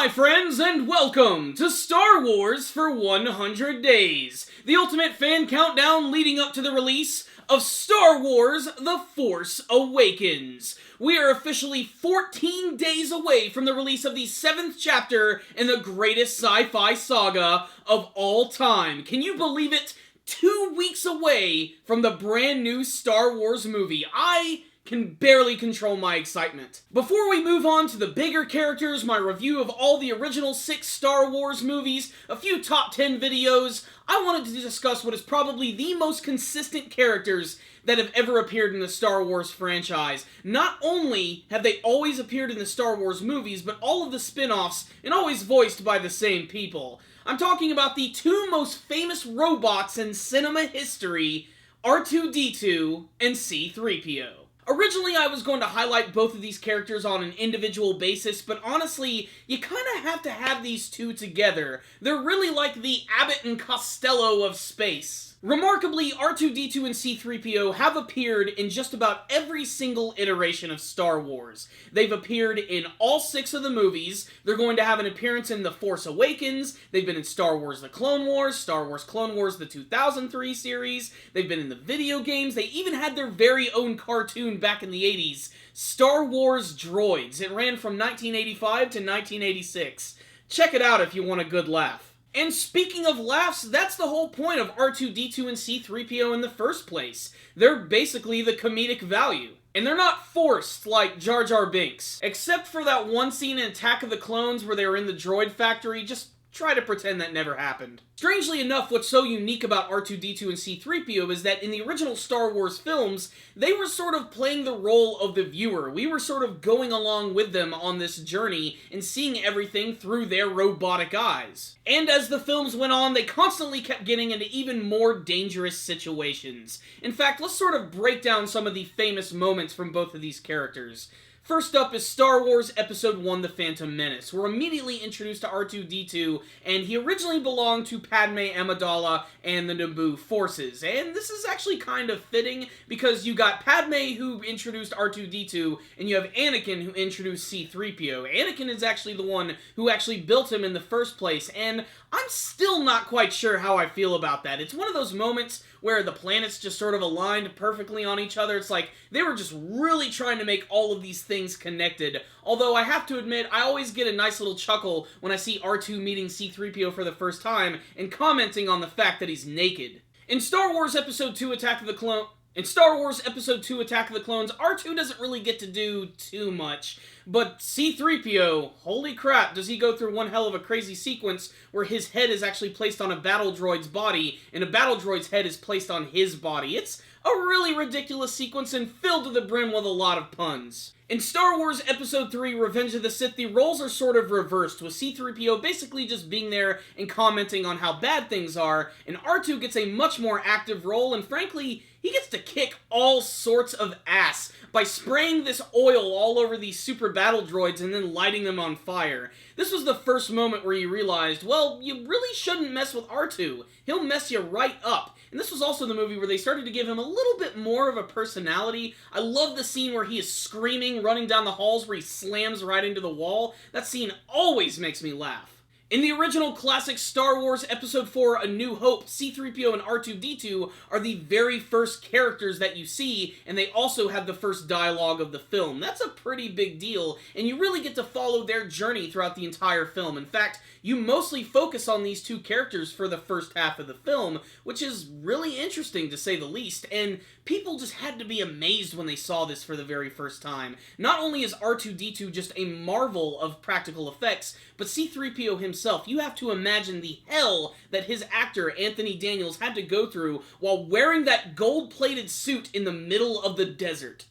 my friends, and welcome to Star Wars for 100 Days, the ultimate fan countdown leading up to the release of Star Wars The Force Awakens. We are officially 14 days away from the release of the 7th chapter in the greatest sci-fi saga of all time. Can you believe it? 2 weeks away from the brand new Star Wars movie. I can barely control my excitement. Before we move on to the bigger characters, my review of all the original 6 Star Wars movies, a few top 10 videos, I wanted to discuss what is probably the most consistent characters that have ever appeared in the Star Wars franchise. Not only have they always appeared in the Star Wars movies, but all of the spin-offs, and always voiced by the same people. I'm talking about the 2 most famous robots in cinema history, R2-D2 and C-3PO. Originally, I was going to highlight both of these characters on an individual basis, but honestly, you kind of have to have these two together. They're really like the Abbott and Costello of space. Remarkably, R2-D2 and C-3PO have appeared in just about every single iteration of Star Wars. They've appeared in all 6 of the movies. They're going to have an appearance in The Force Awakens. They've been in Star Wars The Clone Wars, Star Wars Clone Wars the 2003 series. They've been in the video games. They even had their very own cartoon back in the 80s, Star Wars Droids. It ran from 1985 to 1986. Check it out if you want a good laugh. And speaking of laughs, that's the whole point of R2-D2 and C-3PO in the first place. They're basically the comedic value. And they're not forced like Jar Jar Binks. Except for that one scene in Attack of the Clones where they were in the droid factory, just try to pretend that never happened. Strangely enough, what's so unique about R2-D2 and C-3PO is that in the original Star Wars films, they were sort of playing the role of the viewer. We were sort of going along with them on this journey and seeing everything through their robotic eyes. And as the films went on, they constantly kept getting into even more dangerous situations. In fact, let's sort of break down some of the famous moments from both of these characters. First up is Star Wars Episode 1, The Phantom Menace. We're immediately introduced to R2-D2, and he originally belonged to Padme Amidala and the Naboo forces. And this is actually kind of fitting, because you got Padme who introduced R2-D2, and you have Anakin who introduced C-3PO. Anakin is actually the one who actually built him in the first place, and I'm still not quite sure how I feel about that. It's one of those moments where the planets just sort of aligned perfectly on each other. It's like they were just really trying to make all of these things connected. Although I have to admit, I always get a nice little chuckle when I see R2 meeting C-3PO for the first time and commenting on the fact that he's naked. In Star Wars Episode 2 Attack of the Clones, R2 doesn't really get to do too much, but C-3PO, holy crap, does he go through one hell of a crazy sequence where his head is actually placed on a battle droid's body, and a battle droid's head is placed on his body. It's a really ridiculous sequence and filled to the brim with a lot of puns. In Star Wars Episode 3, Revenge of the Sith, the roles are sort of reversed, with C-3PO basically just being there and commenting on how bad things are, and R2 gets a much more active role, and frankly, he gets to kick all sorts of ass by spraying this oil all over these super battle droids and then lighting them on fire. This was the first moment where you realized, well, you really shouldn't mess with R2. He'll mess you right up. And this was also the movie where they started to give him a little bit more of a personality. I love the scene where he is screaming, running down the halls where he slams right into the wall. That scene always makes me laugh. In the original classic Star Wars Episode 4, A New Hope, C-3PO and R2-D2 are the very first characters that you see, and they also have the first dialogue of the film. That's a pretty big deal, and you really get to follow their journey throughout the entire film. In fact, you mostly focus on these 2 characters for the first half of the film, which is really interesting to say the least, and people just had to be amazed when they saw this for the very first time. Not only is R2-D2 just a marvel of practical effects, but C-3PO himself, you have to imagine the hell that his actor, Anthony Daniels, had to go through while wearing that gold-plated suit in the middle of the desert.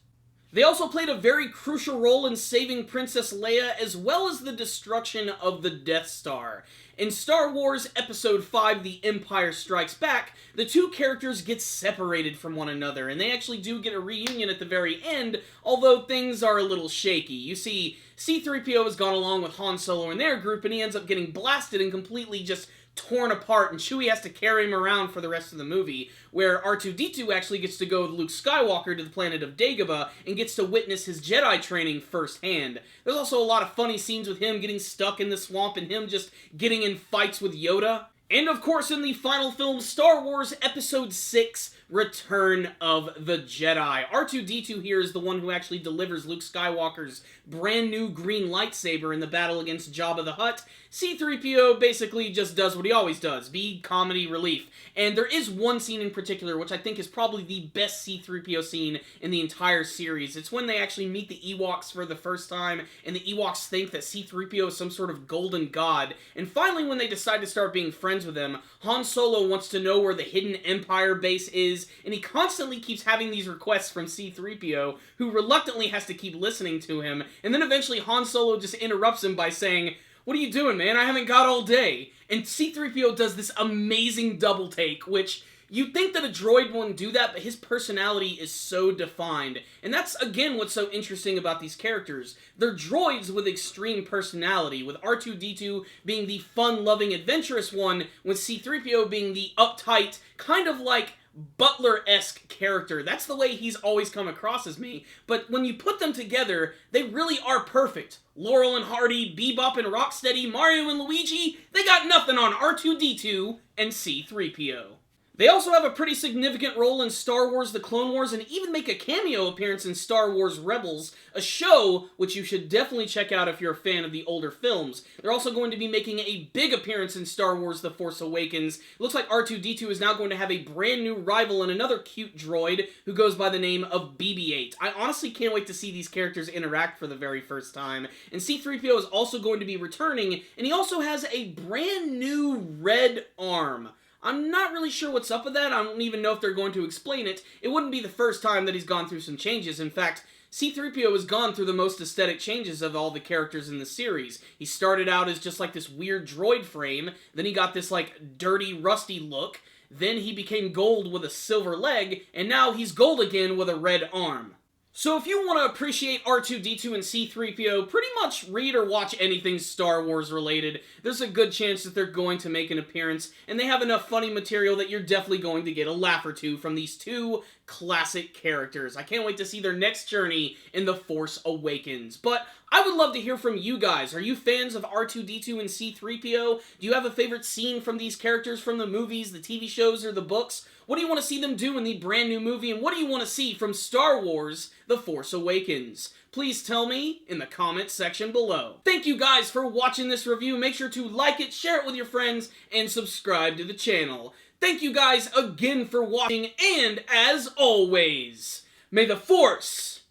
They also played a very crucial role in saving Princess Leia, as well as the destruction of the Death Star. In Star Wars Episode 5, The Empire Strikes Back, the 2 characters get separated from one another, and they actually do get a reunion at the very end, although things are a little shaky. You see, C-3PO has gone along with Han Solo and their group, and he ends up getting blasted and completely just torn apart, and Chewie has to carry him around for the rest of the movie, where R2-D2 actually gets to go with Luke Skywalker to the planet of Dagobah and gets to witness his Jedi training firsthand. There's also a lot of funny scenes with him getting stuck in the swamp and him just getting in fights with Yoda. And of course, in the final film, Star Wars Episode 6, Return of the Jedi. R2-D2 here is the one who actually delivers Luke Skywalker's brand new green lightsaber in the battle against Jabba the Hutt. C-3PO basically just does what he always does, be comedy relief. And there is one scene in particular which I think is probably the best C-3PO scene in the entire series. It's when they actually meet the Ewoks for the first time, and the Ewoks think that C-3PO is some sort of golden god. And finally, when they decide to start being friends with him, Han Solo wants to know where the hidden Empire base is, and he constantly keeps having these requests from C-3PO, who reluctantly has to keep listening to him, and then eventually Han Solo just interrupts him by saying, "What are you doing, man? I haven't got all day." And C-3PO does this amazing double take, which you'd think that a droid wouldn't do that, but his personality is so defined. And that's, again, what's so interesting about these characters. They're droids with extreme personality, with R2-D2 being the fun-loving, adventurous one, with C-3PO being the uptight, kind of like Butler-esque character. That's the way he's always come across as me. But when you put them together, they really are perfect. Laurel and Hardy, Bebop and Rocksteady, Mario and Luigi, they got nothing on R2-D2 and C-3PO. They also have a pretty significant role in Star Wars The Clone Wars, and even make a cameo appearance in Star Wars Rebels, a show which you should definitely check out if you're a fan of the older films. They're also going to be making a big appearance in Star Wars The Force Awakens. It looks like R2-D2 is now going to have a brand new rival and another cute droid who goes by the name of BB-8. I honestly can't wait to see these characters interact for the very first time. And C-3PO is also going to be returning, and he also has a brand new red arm. I'm not really sure what's up with that. I don't even know if they're going to explain it. It wouldn't be the first time that he's gone through some changes. In fact, C-3PO has gone through the most aesthetic changes of all the characters in the series. He started out as just like this weird droid frame, then he got this like dirty, rusty look, then he became gold with a silver leg, and now he's gold again with a red arm. So if you want to appreciate R2-D2 and C-3PO, pretty much read or watch anything Star Wars related. There's a good chance that they're going to make an appearance, and they have enough funny material that you're definitely going to get a laugh or two from these two classic characters. I can't wait to see their next journey in The Force Awakens. But I would love to hear from you guys. Are you fans of R2-D2 and C-3PO? Do you have a favorite scene from these characters from the movies, the TV shows, or the books? What do you want to see them do in the brand new movie, and what do you want to see from Star Wars The Force Awakens? Please tell me in the comments section below. Thank you guys for watching this review. Make sure to like it, share it with your friends, and subscribe to the channel. Thank you guys again for watching, and as always, may the Force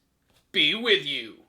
be with you.